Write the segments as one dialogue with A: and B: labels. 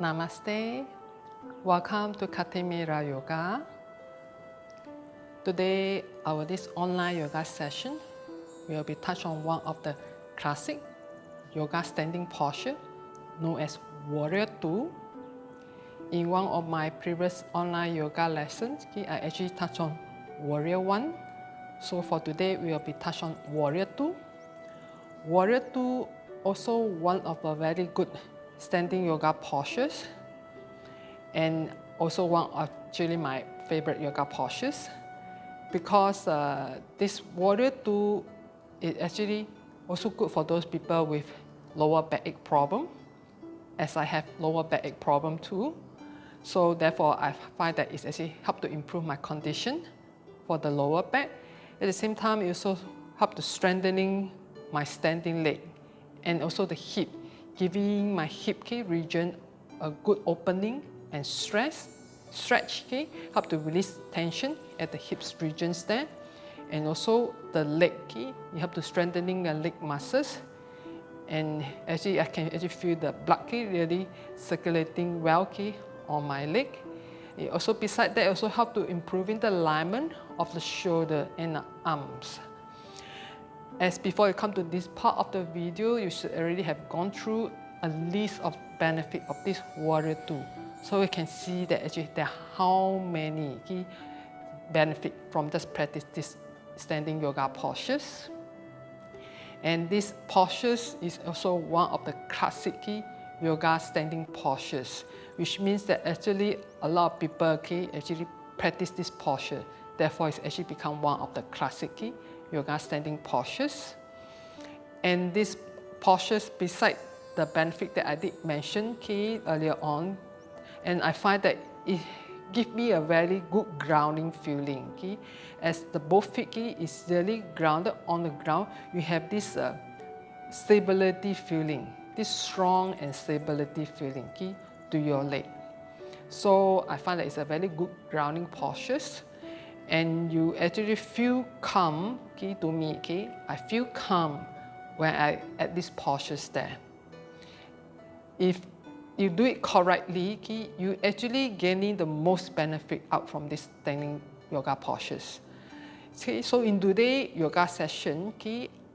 A: Namaste. Welcome to Katimira Yoga. Today, this online yoga session will be touched on one of the classic yoga standing posture known as Warrior Two. In one of my previous online yoga lessons, I actually touched on Warrior One. So for today, we will be touched on Warrior Two. Warrior Two also one of the very good standing yoga postures, and also one of actually my favorite yoga postures, because this Warrior Two is actually also good for those people with lower backache problem, as I have lower backache problem too. So therefore, I find that it's actually helped to improve my condition for the lower back. At the same time, it also helped to strengthening my standing leg and also the hip, giving my hip region a good opening and stretch, help to release tension at the hips regions there. And also the leg, you help to strengthening the leg muscles. And actually I can actually feel the blood really circulating well on my leg. It also, besides that, also help to improving the alignment of the shoulder and the arms. As before you come to this part of the video, you should already have gone through a list of benefits of this Warrior Two. So you can see that actually there are how many key benefits from just practice this standing yoga postures. And this postures is also one of the classic yoga standing postures, which means that actually a lot of people actually practice this posture. Therefore, it's actually become one of the classic yoga standing postures. And these postures, besides the benefit that I did mention earlier on, and I find that it gives me a very good grounding feeling. As the both feet is really grounded on the ground, you have this stability feeling, this strong and stability feeling to your leg. So I find that it's a very good grounding postures. And you actually feel calm, to me, I feel calm when I at this postures there. If you do it correctly, you actually gaining the most benefit out from this standing yoga postures. So in today's yoga session,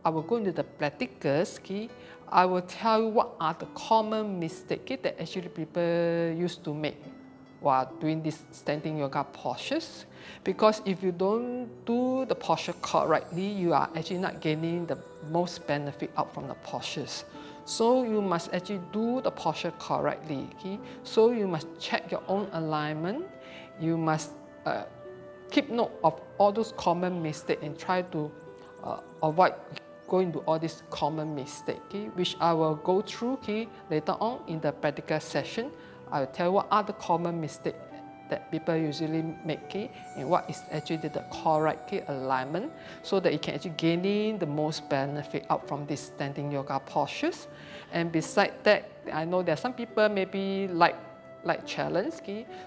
A: I will go into the practicals. I will tell you what are the common mistakes that actually people used to make while doing this standing yoga postures. Because if you don't do the posture correctly, you are actually not gaining the most benefit out from the postures. So you must actually do the posture correctly. So you must check your own alignment. You must keep note of all those common mistakes and try to avoid going to all these common mistakes, which I will go through later on in the practical session. I will tell you what are the common mistakes that people usually make and what is actually the correct alignment, so that you can actually gain the most benefit out from these standing yoga postures. And besides that, I know there are some people maybe like challenge,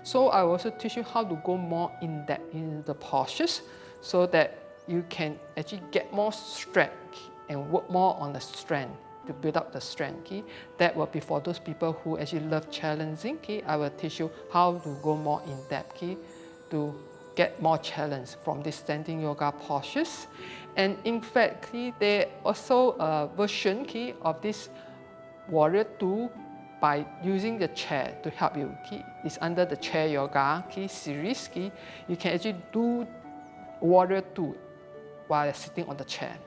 A: so I will also teach you how to go more in depth in the postures, so that you can actually get more strength and work more on the strength to build up the strength. That will be for those people who actually love challenging. I will teach you how to go more in depth to get more challenge from this standing yoga postures. And in fact, there also a version of this Warrior Two by using the chair to help you. It's under the chair yoga series. You can actually do Warrior Two while sitting on the chair.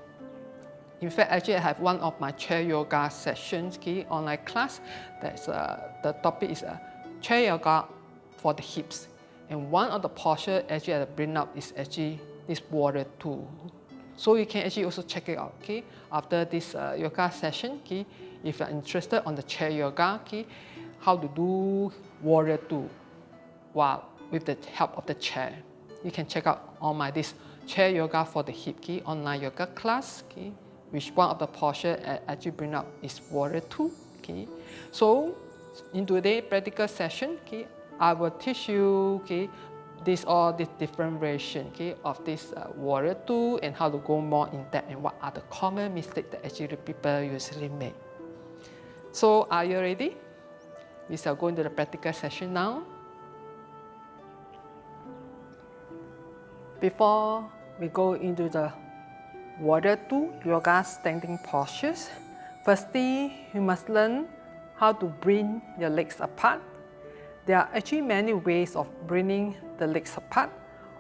A: In fact, actually I have one of my chair yoga sessions online class. That's the topic is chair yoga for the hips. And one of the posture actually I bring up is actually this Warrior Two. So you can actually also check it out after this yoga session. If you're interested on the chair yoga, how to do Warrior Two while with the help of the chair. You can check out on my this chair yoga for the hip online yoga class, which one of the posture I actually bring up is Warrior Two. So in today's practical session, I will teach you all these different variations of this Warrior Two and how to go more in depth and what are the common mistakes that actually people usually make. So are you ready? We shall go into the practical session now. Before we go into the Warrior II yoga standing postures, firstly, you must learn how to bring your legs apart. There are actually many ways of bringing the legs apart.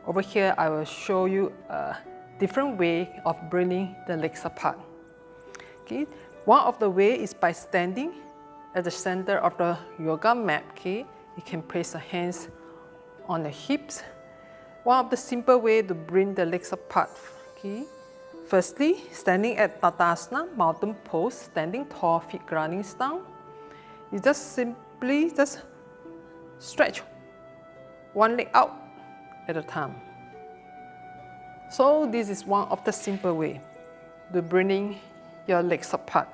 A: Over here, I will show you a different way of bringing the legs apart. Okay. One of the ways is by standing at the center of the yoga mat. Okay. You can place your hands on the hips. One of the simple ways to bring the legs apart. Okay. Firstly, standing at Tadasana, mountain pose, standing tall, feet grounding down. You just simply stretch one leg out at a time. So this is one of the simple ways to bringing your legs apart.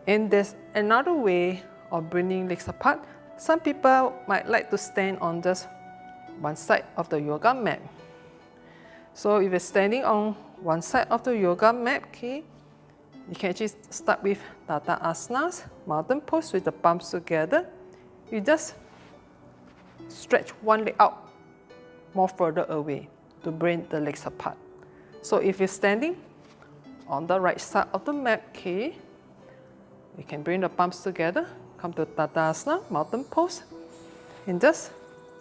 A: And there's another way of bringing legs apart. Some people might like to stand on just one side of the yoga mat. So if you're standing on one side of the yoga mat, okay, you can actually start with Tadasana, mountain pose with the palms together. You just stretch one leg out more further away to bring the legs apart. So if you're standing on the right side of the mat, okay, you can bring the palms together, come to Tadasana, mountain pose, and just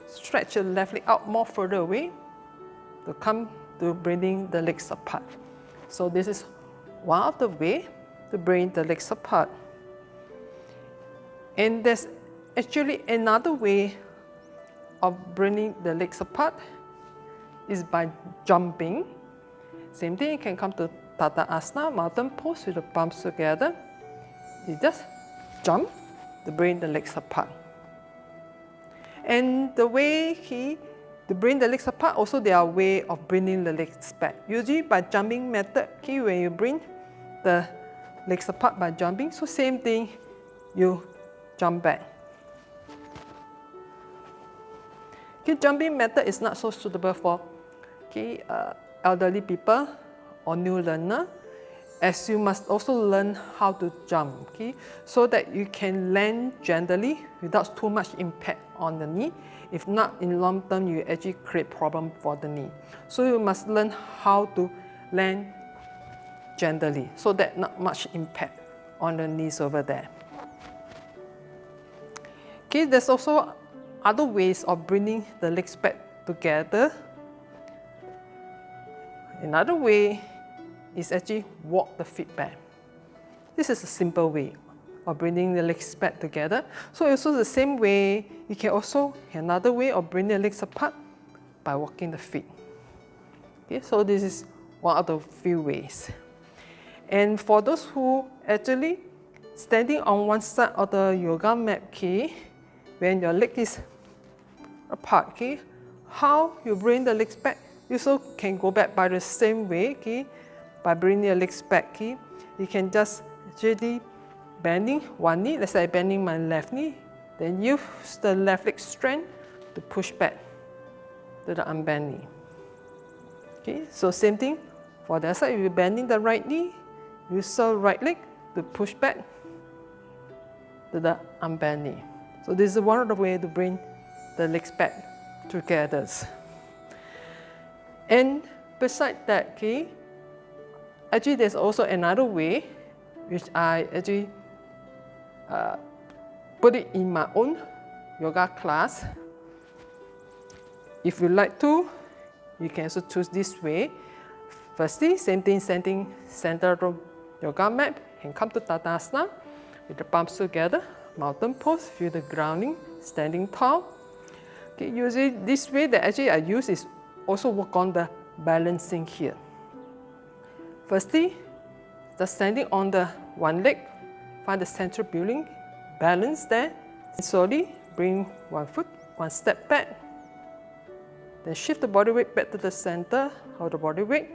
A: stretch your left leg out more further away to come to bringing the legs apart. So this is one of the ways to bring the legs apart. And there's actually another way of bringing the legs apart is by jumping. Same thing, you can come to Tadasana, mountain pose with the palms together. You just jump to bring the legs apart. And the way to bring the legs apart, also there are ways of bringing the legs back. Usually by jumping method, okay, when you bring the legs apart by jumping, so same thing, you jump back. Okay, jumping method is not so suitable for elderly people or new learner, as you must also learn how to jump, okay, so that you can land gently without too much impact on the knee. If not, in long term, you actually create problem for the knee. So you must learn how to land gently so that not much impact on the knees over there. Okay, there's also other ways of bringing the legs back together. Another way is actually walk the feet back. This is a simple way of bringing the legs back together. So also the same way, you can also another way of bringing the legs apart by walking the feet. Okay, so this is one of the few ways. And for those who actually standing on one side of the yoga mat, okay, when your leg is apart, okay, how you bring the legs back, you also can go back by the same way, okay, by bringing your legs back. Okay, you can just actually bending one knee, let's say bending my left knee, then use the left leg strength to push back to the unbent knee. Okay, so same thing for the other side, if you're bending the right knee, use the right leg to push back to the unbent knee. So this is one of the ways to bring the legs back together. And besides that, okay, actually there's also another way which I actually put it in my own yoga class. If you like to, you can also choose this way. Firstly, same thing, standing center of the yoga mat, and come to Tadasana with the palms together, mountain pose, feel the grounding, standing tall. Okay, usually this way that actually I use is also work on the balancing here. Firstly, just standing on the one leg, find the central building, balance there, and slowly bring one foot, one step back. Then shift the body weight back to the center of the body weight.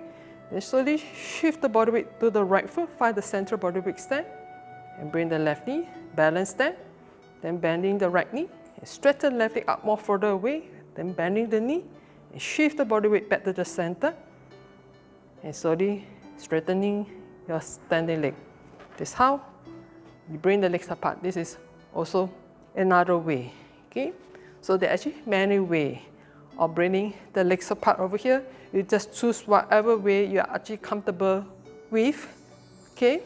A: Then slowly shift the body weight to the right foot, find the central body weight stand, and bring the left knee, balance there. Then bending the right knee, and stretch the left leg up more further away, then bending the knee, and shift the body weight back to the center, and slowly straightening your standing leg. This is how you bring the legs apart. This is also another way, okay? So there are actually many ways of bringing the legs apart over here. You just choose whatever way you are actually comfortable with, okay?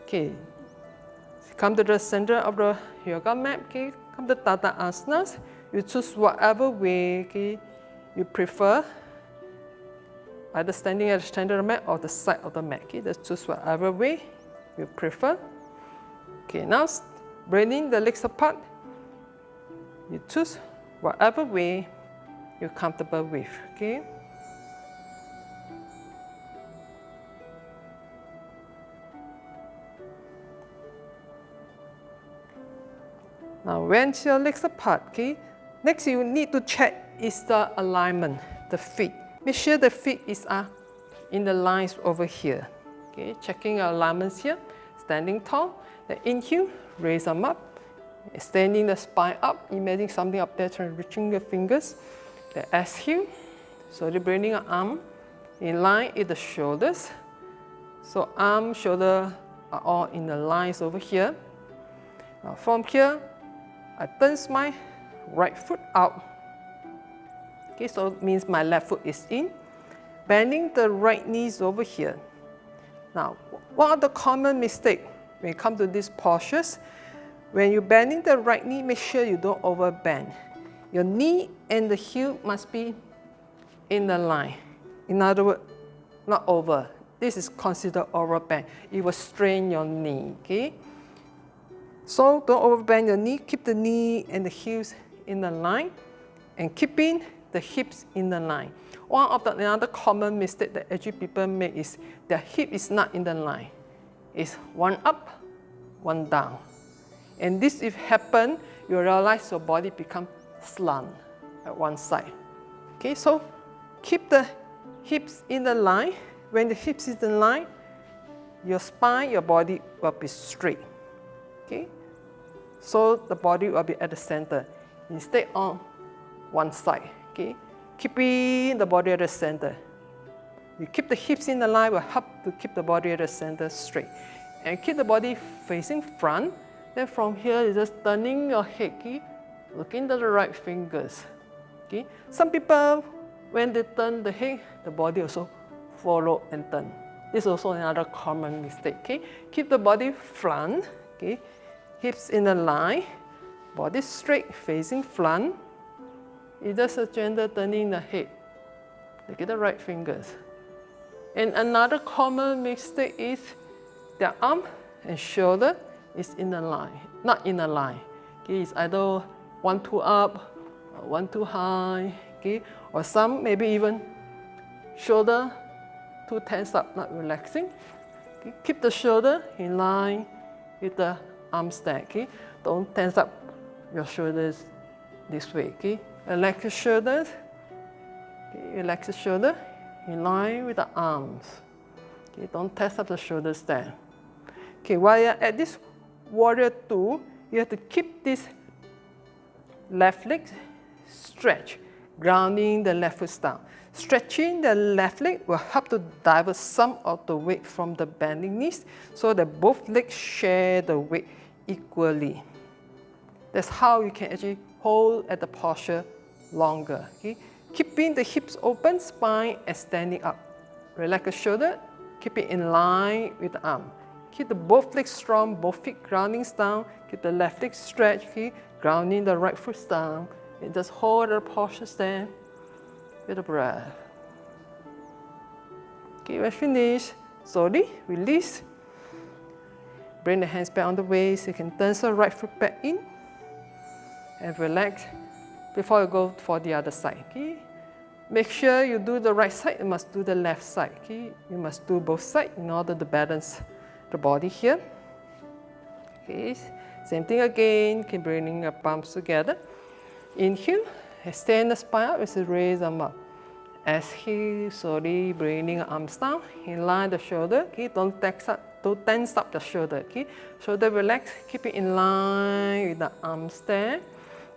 A: Okay, come to the center of the yoga mat, okay? Come to Tata Asanas. You choose whatever way, okay, you prefer, either standing at the center of the mat or the side of the mat, okay? Just choose whatever way you prefer. Okay, now bringing the legs apart, you choose whatever way you're comfortable with, okay? Now, when your legs apart, okay, next you need to check is the alignment, the feet. Make sure the feet is in the lines over here. Okay, checking your alignments here, standing tall. The inhale, raise them up, extending the spine up, imagine something up there, reaching your fingers. The exhale, slowly bringing your arm in line with the shoulders. So arm, shoulder are all in the lines over here. Now from here, I turn my right foot out. Okay, so it means my left foot is in. Bending the right knees over here. Now, one of the common mistakes when it comes to these postures, when you're bending the right knee, make sure you don't overbend. Your knee and the heel must be in the line. In other words, not over. This is considered overbend. It will strain your knee, okay? So don't overbend your knee. Keep the knee and the heels in the line and keeping the hips in the line. One of another common mistake that actually people make is their hip is not in the line. It's one up, one down. And this if happen, you realize your body become slant at one side. Okay, so keep the hips in the line. When the hips is in line, your spine, your body will be straight. Okay, so the body will be at the center instead on one side. Okay, keeping the body at the center. You keep the hips in the line will help to keep the body at the center straight. And keep the body facing front. Then from here, you're just turning your head, okay? Looking to the right fingers. Okay? Some people, when they turn the head, the body also follow and turn. This is also another common mistake. Okay? Keep the body front, okay? Hips in the line, body straight, facing front. It's just a gentle turning the head. Look at the right fingers. And another common mistake is the arm and shoulder is in the line, not in the line. Okay, it's either one too up, or one too high, okay, or some maybe even shoulder too tense up, not relaxing. Okay, keep the shoulder in line with the arm stack. Okay, don't tense up your shoulders this way. Okay, relax the shoulders. Okay, relax the shoulder in line with the arms. Okay, don't tense up the shoulders there. Okay, while you're at this warrior two, you have to keep this left leg stretch, grounding the left foot down. Stretching the left leg will help to divert some of the weight from the bending knees so that both legs share the weight equally. That's how you can actually hold at the posture longer. Okay? Keeping the hips open, spine extending up. Relax the shoulder, keep it in line with the arm. Keep the both legs strong, both feet grounding down. Keep the left leg stretched, okay? Grounding the right foot down. And just hold the posture there with a breath. Okay, when finished, slowly release. Bring the hands back on the waist. You can turn the right foot back in and relax before you go for the other side. Okay? Make sure you do the right side, you must do the left side. Okay? You must do both sides in order to balance the body here. Okay, same thing again, keep bringing your palms together. Inhale, extend the spine up as you raise them up. Exhale, slowly bringing your arms down, in line the shoulder. Okay, don't tense up the shoulder. Okay, shoulder relax, keep it in line with the arms there.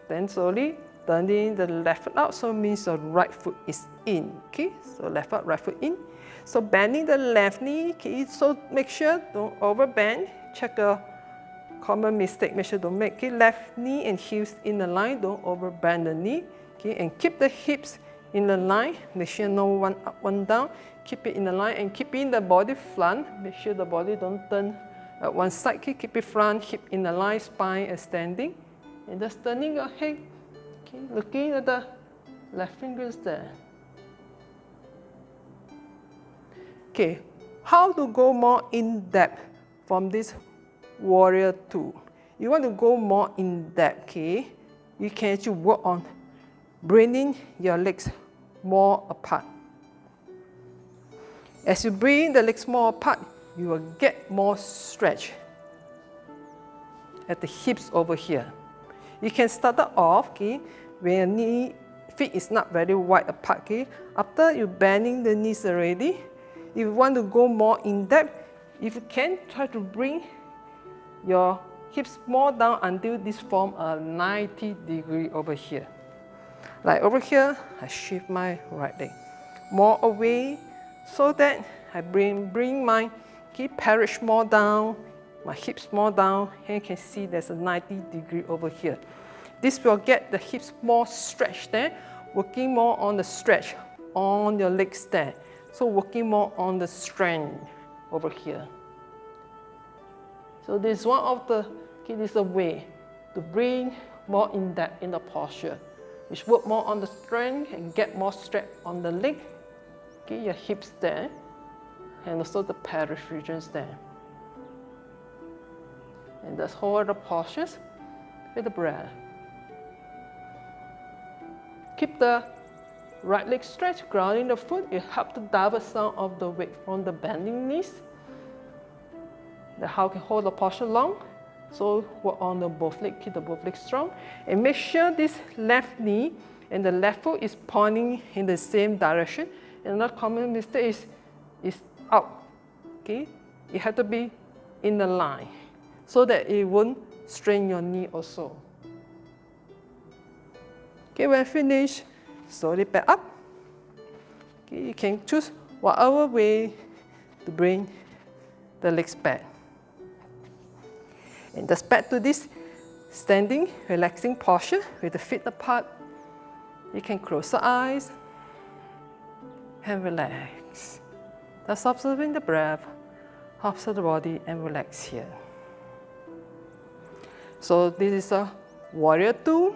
A: Then slowly turning the left foot out, so it means the right foot is in. Okay, so left foot, right foot in. So bending the left knee, okay, so make sure don't overbend.
B: check a common mistake, make sure don't make. Okay, left knee and heels in the line, don't overbend the knee. Okay, and keep the hips in the line, make sure no one up, one down. Keep it in the line and keeping the body front, make sure the body don't turn at one side. Okay, keep it front, hip in the line, spine extending. And just turning your head, okay, looking at the left fingers there. Okay, how to go more in depth from this Warrior Two? You want to go more in depth, okay? You can actually work on bringing your legs more apart. As you bring the legs more apart, you will get more stretch at the hips over here. You can start off, okay, when your knee, feet is not very wide apart, okay? After you bending the knees already, if you want to go more in depth, if you can, try to bring your hips more down until this form a 90-degree over here. Like over here, I shift my right leg more away so that I bring my parachute more down, my hips more down, and you can see there's a 90-degree over here. This will get the hips more stretched there, working more on the stretch on your legs there. So working more on the strength over here. So this is one of the, this is a way to bring more in depth in the posture, which work more on the strength and get more stretch on the leg, okay, your hips there, and also the pelvis regions there. And just hold the postures with the breath. Keep the right leg stretch, grounding the foot. It helps to divert some of the weight from the bending knees. The how can hold the posture long. So work on the both legs, keep the both legs strong. And make sure this left knee and the left foot is pointing in the same direction. And another common mistake is out. Okay? It has to be in the line so that it won't strain your knee also. Okay, when finished, slowly back up. Okay, you can choose whatever way to bring the legs back. And just back to this standing, relaxing posture with the feet apart. You can close your eyes and relax. Just observing the breath, observe the body and relax here. So this is a Warrior Two.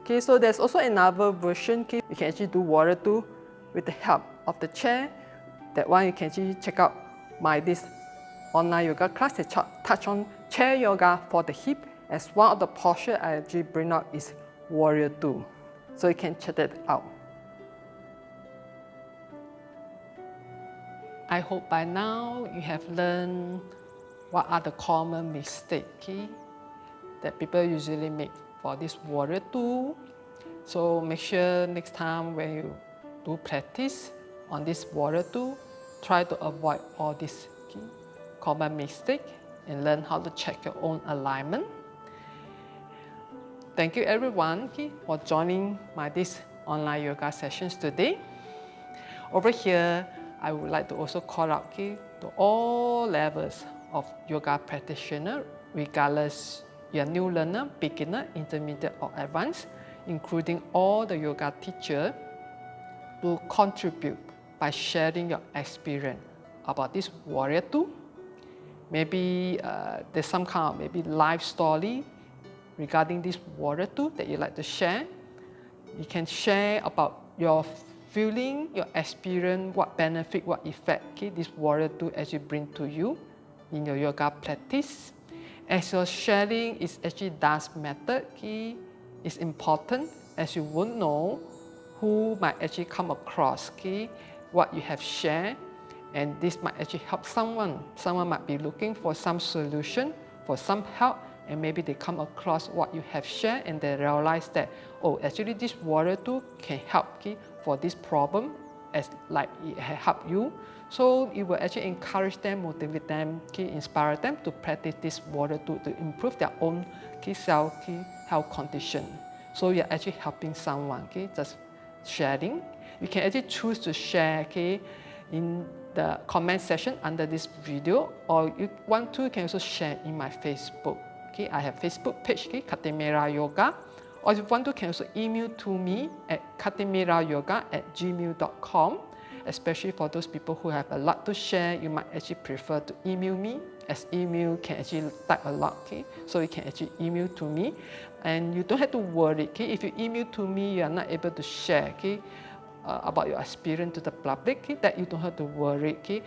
B: Okay, so there's also another version. Okay, you can actually do Warrior Two with the help of the chair. That one you can actually check out this online yoga class. They touch on chair yoga for the hip. As one of the postures I actually bring out is Warrior Two. So you can check that out.
A: I hope by now you have learned what are the common mistakes that people usually make for this Warrior Two. So make sure next time when you do practice on this Warrior Two, try to avoid all these common mistakes and learn how to check your own alignment. Thank you everyone for joining this online yoga sessions today. Over here, I would like to also call out to all levels of yoga practitioner, regardless you're a new learner, beginner, intermediate or advanced, including all the yoga teachers, to contribute by sharing your experience about this Warrior Two. Maybe there's some kind of maybe life story regarding this Warrior Two that you'd like to share. You can share about your feeling, your experience, what benefit, what effect this Warrior Two actually bring to you in your yoga practice. As your sharing is actually does matter, it's important, as you won't know who might actually come across what you have shared, and this might actually help someone. Someone might be looking for some solution, for some help, and maybe they come across what you have shared and they realize that, oh, actually this Warrior Two can help for this problem, as like it helped you. So it will actually encourage them, motivate them, inspire them to practice this Warrior Two to improve their own self-health condition. So you're actually helping someone, just sharing. You can actually choose to share in the comment section under this video, or you want to, you can also share in my Facebook. Okay, I have Facebook page, okay, Katimera Yoga. Or if you want to, you can also email to me at katimerayoga@gmail.com. Especially for those people who have a lot to share, you might actually prefer to email me, as email can actually type a lot, okay? So you can actually email to me, and you don't have to worry, okay? If you email to me, you are not able to share, okay, about your experience to the public, okay? That you don't have to worry, okay?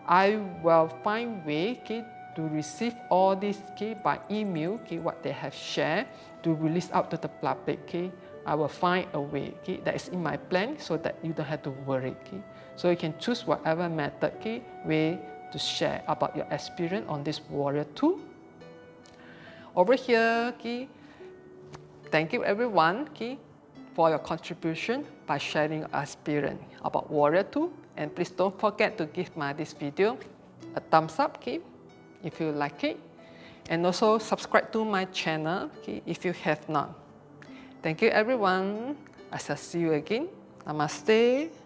A: I will find way, okay, to receive all this, okay, by email, okay, what they have shared, to release out to the public, okay? I will find a way, okay, that is in my plan, so that you don't have to worry, okay? So you can choose whatever method, okay, way to share about your experience on this Warrior 2. Over here, okay, thank you everyone, okay, for your contribution by sharing your experience about Warrior 2. And please don't forget to give this video a thumbs up, okay, if you like it. And also subscribe to my channel, okay, if you have not. Thank you everyone. I shall see you again. Namaste.